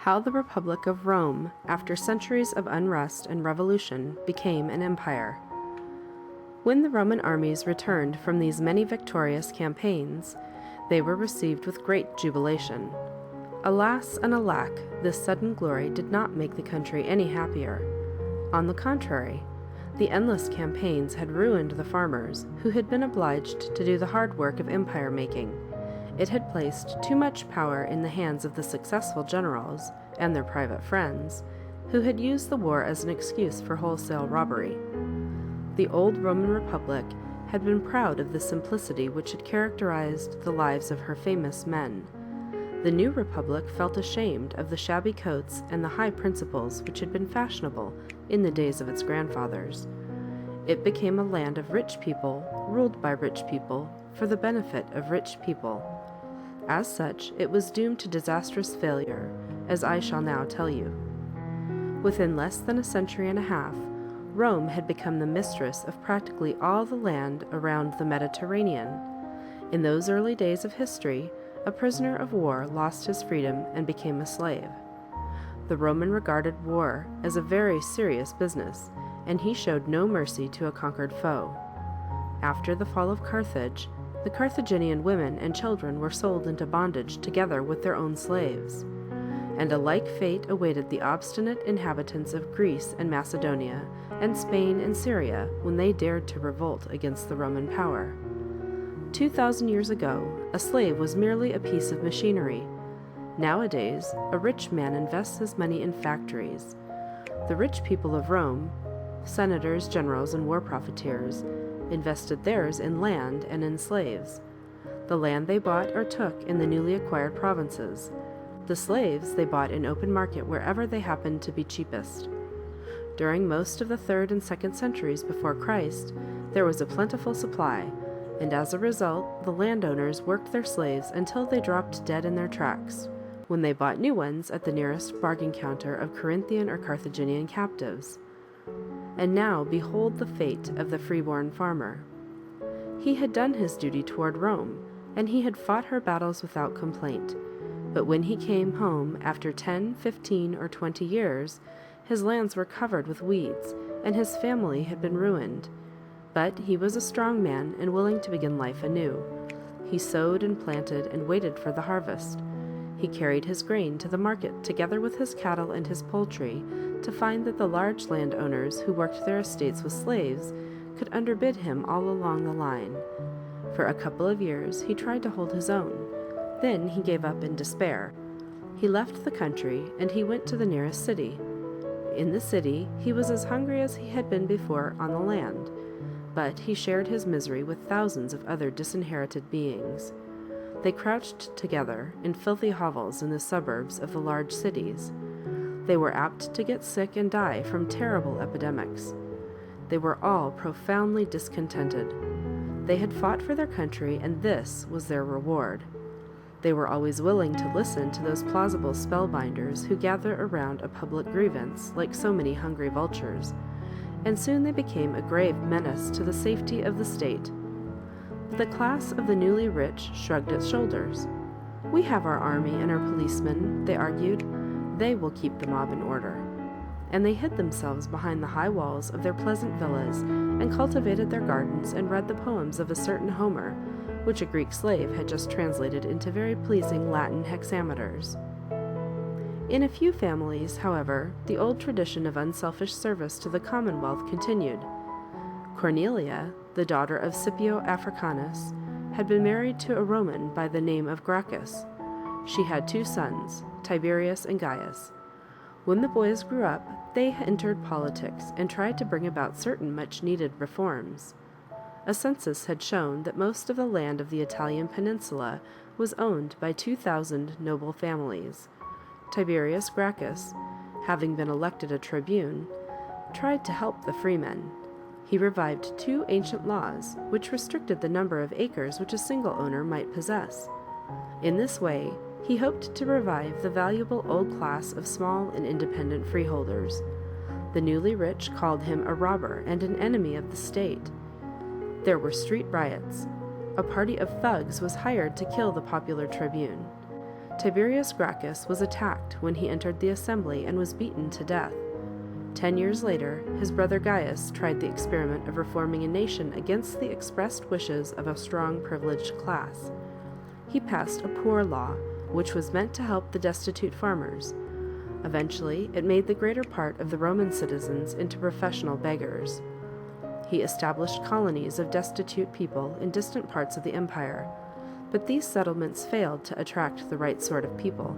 How the Republic of Rome, after centuries of unrest and revolution, became an empire. When the Roman armies returned from these many victorious campaigns, they were received with great jubilation. Alas and alack, this sudden glory did not make the country any happier. On the contrary, the endless campaigns had ruined the farmers, who had been obliged to do the hard work of empire making. It had placed too much power in the hands of the successful generals and their private friends, who had used the war as an excuse for wholesale robbery. The old Roman Republic had been proud of the simplicity which had characterized the lives of her famous men. The new republic felt ashamed of the shabby coats and the high principles which had been fashionable in the days of its grandfathers. It became a land of rich people, ruled by rich people, for the benefit of rich people. As such, it was doomed to disastrous failure, as I shall now tell you. Within less than a century and a half, Rome had become the mistress of practically all the land around the Mediterranean. In those early days of history, a prisoner of war lost his freedom and became a slave. The Roman regarded war as a very serious business, and he showed no mercy to a conquered foe. After the fall of Carthage, the Carthaginian women and children were sold into bondage together with their own slaves, and a like fate awaited the obstinate inhabitants of Greece and Macedonia, and Spain and Syria when they dared to revolt against the Roman power. 2,000 years ago, a slave was merely a piece of machinery. Nowadays, a rich man invests his money in factories. The rich people of Rome, senators, generals, and war profiteers, invested theirs in land and in slaves. The land they bought or took in the newly acquired provinces. The slaves they bought in open market wherever they happened to be cheapest. During most of the 3rd and 2nd centuries before Christ, there was a plentiful supply, and as a result, the landowners worked their slaves until they dropped dead in their tracks, when they bought new ones at the nearest bargain counter of Corinthian or Carthaginian captives. And now behold the fate of the freeborn farmer. He had done his duty toward Rome, and he had fought her battles without complaint. But when he came home after 10, 15, or 20 years, his lands were covered with weeds, and his family had been ruined. But he was a strong man and willing to begin life anew. He sowed and planted and waited for the harvest. He carried his grain to the market together with his cattle and his poultry, to find that the large landowners who worked their estates with slaves could underbid him all along the line. For a couple of years he tried to hold his own. Then he gave up in despair. He left the country and he went to the nearest city. In the city he was as hungry as he had been before on the land, but he shared his misery with thousands of other disinherited beings. They crouched together in filthy hovels in the suburbs of the large cities. They were apt to get sick and die from terrible epidemics. They were all profoundly discontented. They had fought for their country, and this was their reward. They were always willing to listen to those plausible spellbinders who gather around a public grievance like so many hungry vultures, and soon they became a grave menace to the safety of the state. The class of the newly rich shrugged its shoulders. "We have our army and our policemen," they argued. "They will keep the mob in order." And they hid themselves behind the high walls of their pleasant villas and cultivated their gardens and read the poems of a certain Homer, which a Greek slave had just translated into very pleasing Latin hexameters. In a few families, however, the old tradition of unselfish service to the Commonwealth continued. Cornelia, the daughter of Scipio Africanus, had been married to a Roman by the name of Gracchus. She had 2 sons, Tiberius and Gaius. When the boys grew up, they entered politics and tried to bring about certain much-needed reforms. A census had shown that most of the land of the Italian peninsula was owned by 2,000 noble families. Tiberius Gracchus, having been elected a tribune, tried to help the freemen. He revived 2 ancient laws, which restricted the number of acres which a single owner might possess. In this way, he hoped to revive the valuable old class of small and independent freeholders. The newly rich called him a robber and an enemy of the state. There were street riots. A party of thugs was hired to kill the popular tribune. Tiberius Gracchus was attacked when he entered the assembly and was beaten to death. 10 years later, his brother Gaius tried the experiment of reforming a nation against the expressed wishes of a strong privileged class. He passed a poor law, which was meant to help the destitute farmers. Eventually, it made the greater part of the Roman citizens into professional beggars. He established colonies of destitute people in distant parts of the empire, but these settlements failed to attract the right sort of people.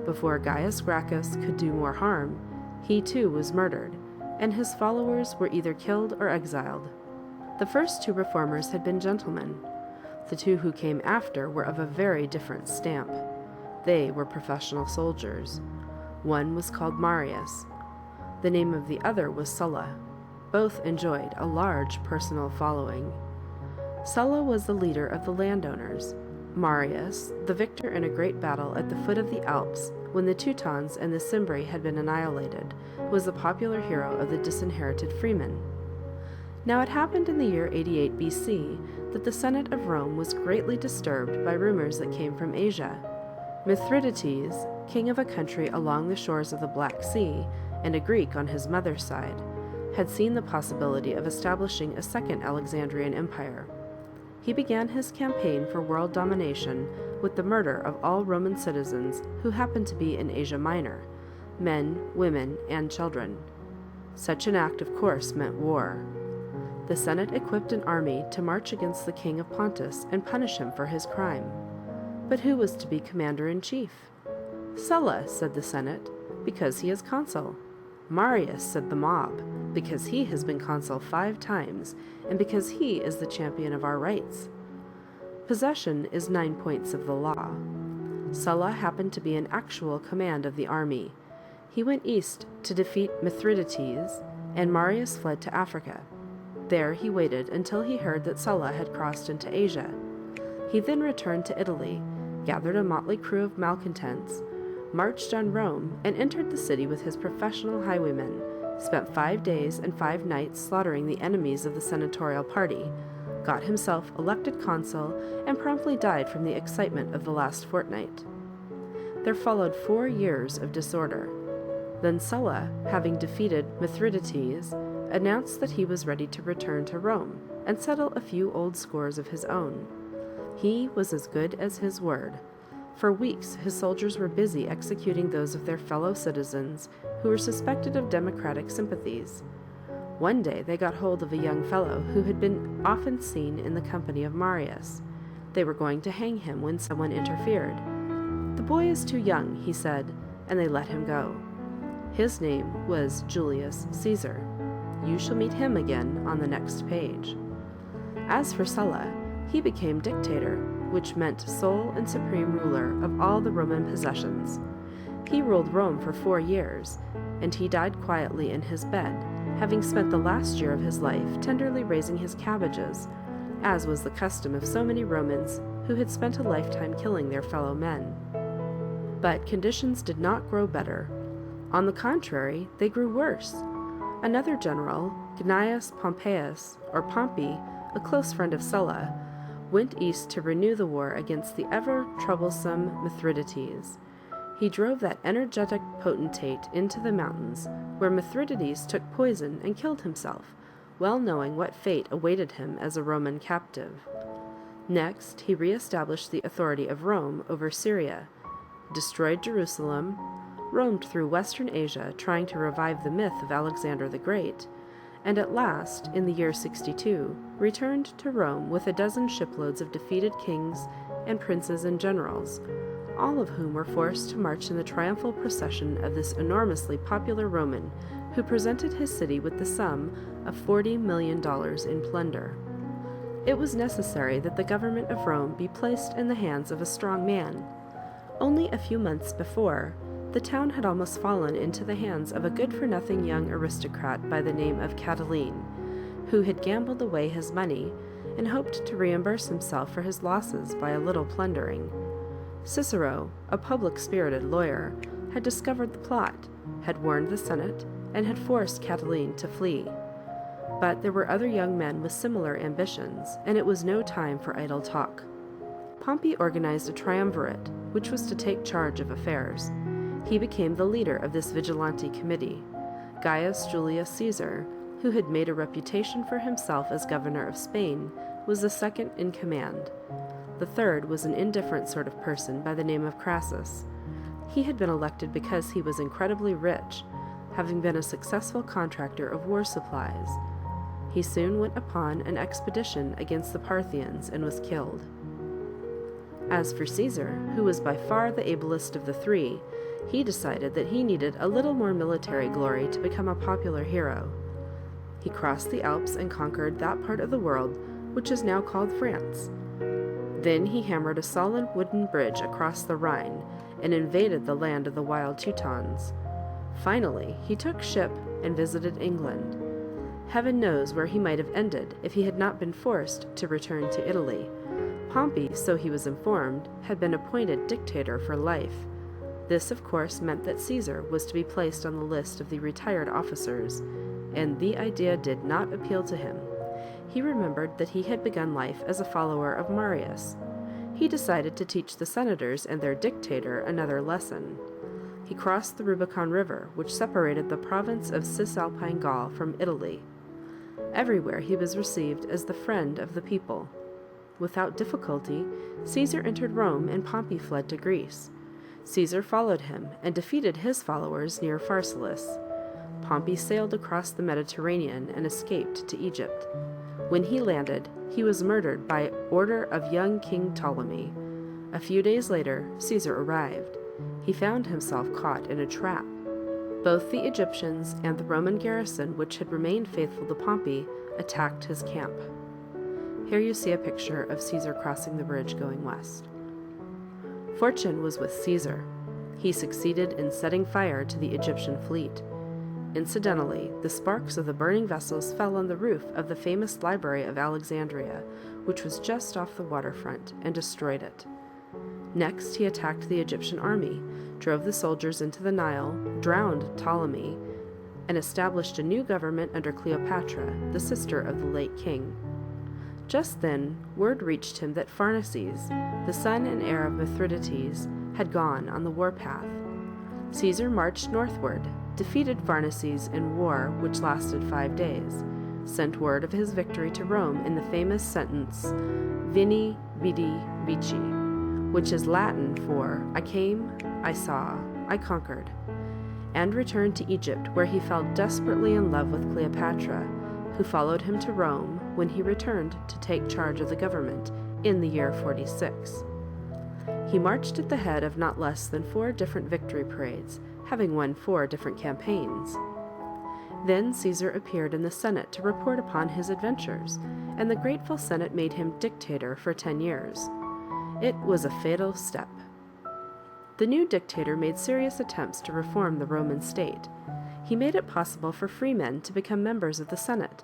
Before Gaius Gracchus could do more harm, he too was murdered, and his followers were either killed or exiled. The first two reformers had been gentlemen. The two who came after were of a very different stamp. They were professional soldiers. One was called Marius. The name of the other was Sulla. Both enjoyed a large personal following. Sulla was the leader of the landowners. Marius, the victor in a great battle at the foot of the Alps when the Teutons and the Cimbri had been annihilated, was the popular hero of the disinherited freemen. Now it happened in the year 88 BC that the Senate of Rome was greatly disturbed by rumors that came from Asia. Mithridates, king of a country along the shores of the Black Sea, and a Greek on his mother's side, had seen the possibility of establishing a second Alexandrian empire. He began his campaign for world domination with the murder of all Roman citizens who happened to be in Asia Minor, men, women, and children. Such an act, of course, meant war. The Senate equipped an army to march against the king of Pontus and punish him for his crime. But who was to be commander-in-chief? Sulla, said the Senate, because he is consul. Marius, said the mob, because he has been consul 5 times, and because he is the champion of our rights. Possession is 9 points of the law. Sulla happened to be in actual command of the army. He went east to defeat Mithridates, and Marius fled to Africa. There he waited until he heard that Sulla had crossed into Asia. He then returned to Italy, gathered a motley crew of malcontents, marched on Rome, and entered the city with his professional highwaymen, spent 5 days and 5 nights slaughtering the enemies of the senatorial party, got himself elected consul, and promptly died from the excitement of the last fortnight. There followed 4 years of disorder. Then Sulla, having defeated Mithridates, announced that he was ready to return to Rome and settle a few old scores of his own. He was as good as his word. For weeks, his soldiers were busy executing those of their fellow citizens who were suspected of democratic sympathies. One day they got hold of a young fellow who had been often seen in the company of Marius. They were going to hang him when someone interfered. "The boy is too young," he said, and they let him go. His name was Julius Caesar. You shall meet him again on the next page. As for Sulla, he became dictator, which meant sole and supreme ruler of all the Roman possessions. He ruled Rome for 4 years, and he died quietly in his bed, having spent the last year of his life tenderly raising his cabbages, as was the custom of so many Romans who had spent a lifetime killing their fellow men. But conditions did not grow better. On the contrary, they grew worse. Another general, Gnaeus Pompeius, or Pompey, a close friend of Sulla, went east to renew the war against the ever-troublesome Mithridates. He drove that energetic potentate into the mountains, where Mithridates took poison and killed himself, well knowing what fate awaited him as a Roman captive. Next, he re-established the authority of Rome over Syria, destroyed Jerusalem, roamed through Western Asia trying to revive the myth of Alexander the Great, and at last, in the year 62, returned to Rome with a dozen shiploads of defeated kings and princes and generals, all of whom were forced to march in the triumphal procession of this enormously popular Roman who presented his city with the sum of $40 million in plunder. It was necessary that the government of Rome be placed in the hands of a strong man. Only a few months before, the town had almost fallen into the hands of a good-for-nothing young aristocrat by the name of Catiline, who had gambled away his money and hoped to reimburse himself for his losses by a little plundering. Cicero, a public-spirited lawyer, had discovered the plot, had warned the Senate, and had forced Catiline to flee. But there were other young men with similar ambitions, and it was no time for idle talk. Pompey organized a triumvirate, which was to take charge of affairs. He became the leader of this vigilante committee. Gaius Julius Caesar, who had made a reputation for himself as governor of Spain, was the second in command. The third was an indifferent sort of person by the name of Crassus. He had been elected because he was incredibly rich, having been a successful contractor of war supplies. He soon went upon an expedition against the Parthians and was killed. As for Caesar, who was by far the ablest of the three, he decided that he needed a little more military glory to become a popular hero. He crossed the Alps and conquered that part of the world which is now called France. Then he hammered a solid wooden bridge across the Rhine and invaded the land of the wild Teutons. Finally, he took ship and visited England. Heaven knows where he might have ended if he had not been forced to return to Italy. Pompey, so he was informed, had been appointed dictator for life. This, of course, meant that Caesar was to be placed on the list of the retired officers, and the idea did not appeal to him. He remembered that he had begun life as a follower of Marius. He decided to teach the senators and their dictator another lesson. He crossed the Rubicon River, which separated the province of Cisalpine Gaul from Italy. Everywhere he was received as the friend of the people. Without difficulty, Caesar entered Rome and Pompey fled to Greece. Caesar followed him and defeated his followers near Pharsalus. Pompey sailed across the Mediterranean and escaped to Egypt. When he landed, he was murdered by order of young King Ptolemy. A few days later, Caesar arrived. He found himself caught in a trap. Both the Egyptians and the Roman garrison, which had remained faithful to Pompey, attacked his camp. Here you see a picture of Caesar crossing the bridge going west. Fortune was with Caesar. He succeeded in setting fire to the Egyptian fleet. Incidentally, the sparks of the burning vessels fell on the roof of the famous Library of Alexandria, which was just off the waterfront, and destroyed it. Next, he attacked the Egyptian army, drove the soldiers into the Nile, drowned Ptolemy, and established a new government under Cleopatra, the sister of the late king. Just then, word reached him that Pharnaces, the son and heir of Mithridates, had gone on the warpath. Caesar marched northward, defeated Pharnaces in war which lasted 5 days, sent word of his victory to Rome in the famous sentence, Vini, Vidi, Vici, which is Latin for I came, I saw, I conquered, and returned to Egypt, where he fell desperately in love with Cleopatra, who followed him to Rome when he returned to take charge of the government in the year 46. He marched at the head of not less than 4 different victory parades, having won 4 different campaigns. Then Caesar appeared in the Senate to report upon his adventures, and the grateful Senate made him dictator for 10 years. It was a fatal step. The new dictator made serious attempts to reform the Roman state. He made it possible for free men to become members of the Senate.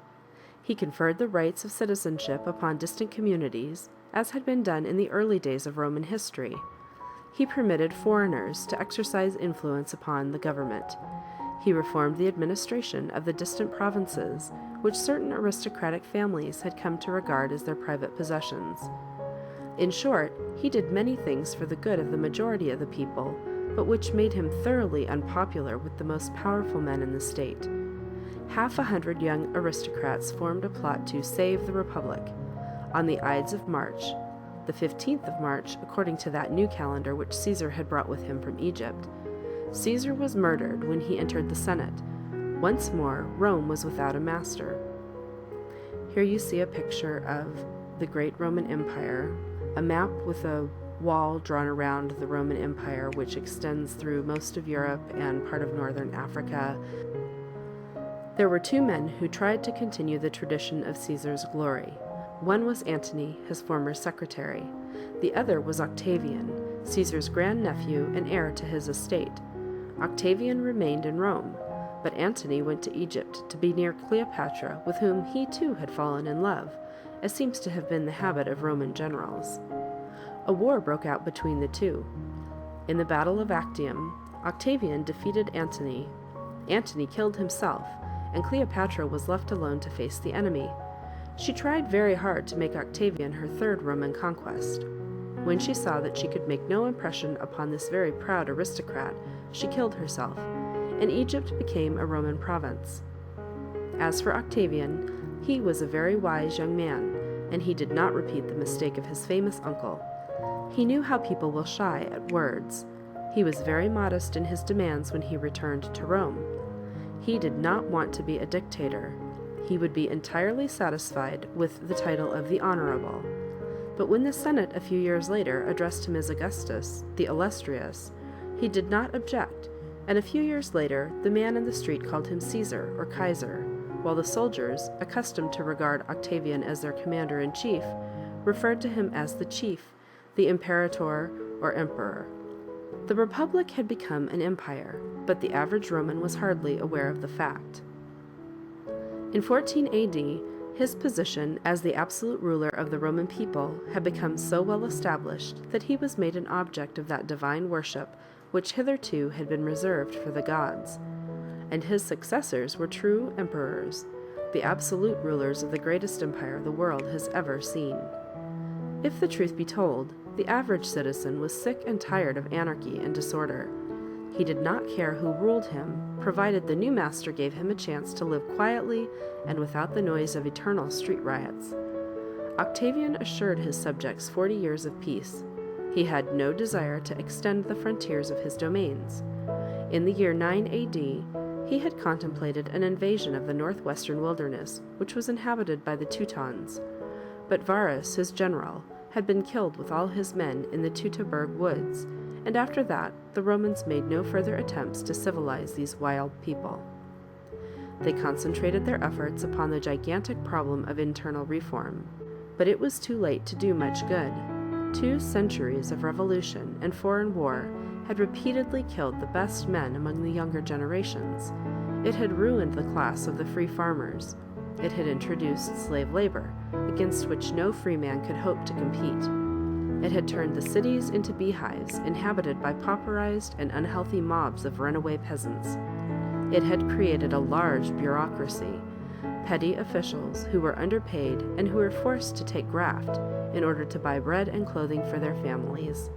He conferred the rights of citizenship upon distant communities, as had been done in the early days of Roman history. He permitted foreigners to exercise influence upon the government. He reformed the administration of the distant provinces, which certain aristocratic families had come to regard as their private possessions. In short, he did many things for the good of the majority of the people, but which made him thoroughly unpopular with the most powerful men in the state. 100 young aristocrats formed a plot to save the Republic. On the Ides of March, the 15th of March, according to that new calendar which Caesar had brought with him from Egypt, Caesar was murdered when he entered the Senate. Once more, Rome was without a master. Here you see a picture of the great Roman Empire, a map with a wall drawn around the Roman Empire, which extends through most of Europe and part of northern Africa. There were 2 men who tried to continue the tradition of Caesar's glory. One was Antony, his former secretary. The other was Octavian, Caesar's grandnephew and heir to his estate. Octavian remained in Rome, but Antony went to Egypt to be near Cleopatra, with whom he too had fallen in love, as seems to have been the habit of Roman generals. A war broke out between the two. In the Battle of Actium, Octavian defeated Antony. Antony killed himself, and Cleopatra was left alone to face the enemy. She tried very hard to make Octavian her 3rd Roman conquest. When she saw that she could make no impression upon this very proud aristocrat, she killed herself, and Egypt became a Roman province. As for Octavian, he was a very wise young man, and he did not repeat the mistake of his famous uncle. He knew how people will shy at words. He was very modest in his demands when he returned to Rome. He did not want to be a dictator. He would be entirely satisfied with the title of the Honorable. But when the Senate a few years later addressed him as Augustus, the Illustrious, he did not object, and a few years later the man in the street called him Caesar or Kaiser, while the soldiers, accustomed to regard Octavian as their commander-in-chief, referred to him as the chief, the imperator or emperor. The Republic had become an empire, but the average Roman was hardly aware of the fact. In 14 AD, his position as the absolute ruler of the Roman people had become so well established that he was made an object of that divine worship which hitherto had been reserved for the gods, and his successors were true emperors, the absolute rulers of the greatest empire the world has ever seen. If the truth be told, the average citizen was sick and tired of anarchy and disorder. He did not care who ruled him, provided the new master gave him a chance to live quietly and without the noise of eternal street riots. Octavian assured his subjects 40 years of peace. He had no desire to extend the frontiers of his domains. In the year 9 AD, he had contemplated an invasion of the northwestern wilderness, which was inhabited by the Teutons. But Varus, his general, had been killed with all his men in the Teutoburg woods, and after that the Romans made no further attempts to civilize these wild people. They concentrated their efforts upon the gigantic problem of internal reform, but it was too late to do much good. 2 centuries of revolution and foreign war had repeatedly killed the best men among the younger generations. It had ruined the class of the free farmers. It had introduced slave labor, against which no free man could hope to compete. It had turned the cities into beehives inhabited by pauperized and unhealthy mobs of runaway peasants. It had created a large bureaucracy, petty officials who were underpaid and who were forced to take graft in order to buy bread and clothing for their families.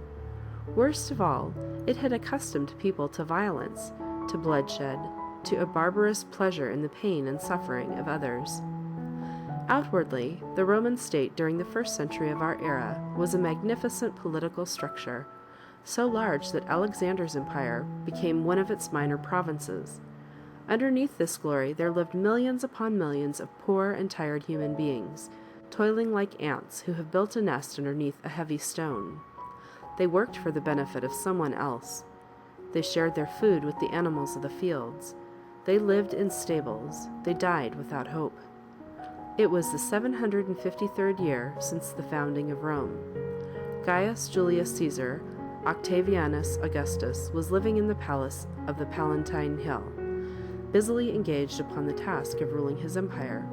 Worst of all, it had accustomed people to violence, to bloodshed, to a barbarous pleasure in the pain and suffering of others. Outwardly, the Roman state during the 1st century of our era was a magnificent political structure, so large that Alexander's empire became one of its minor provinces. Underneath this glory there lived millions upon millions of poor and tired human beings, toiling like ants who have built a nest underneath a heavy stone. They worked for the benefit of someone else. They shared their food with the animals of the fields. They lived in stables. They died without hope. It was the 753rd year since the founding of Rome. Gaius Julius Caesar, Octavianus Augustus, was living in the palace of the Palatine Hill, busily engaged upon the task of ruling his empire.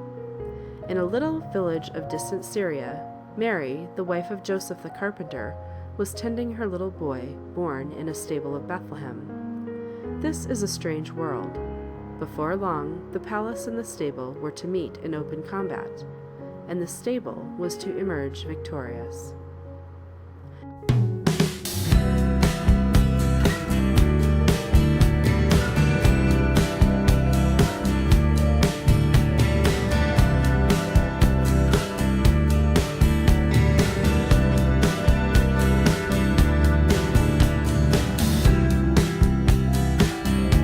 In a little village of distant Syria, Mary, the wife of Joseph the carpenter, was tending her little boy, born in a stable of Bethlehem. This is a strange world. Before long, the palace and the stable were to meet in open combat, and the stable was to emerge victorious.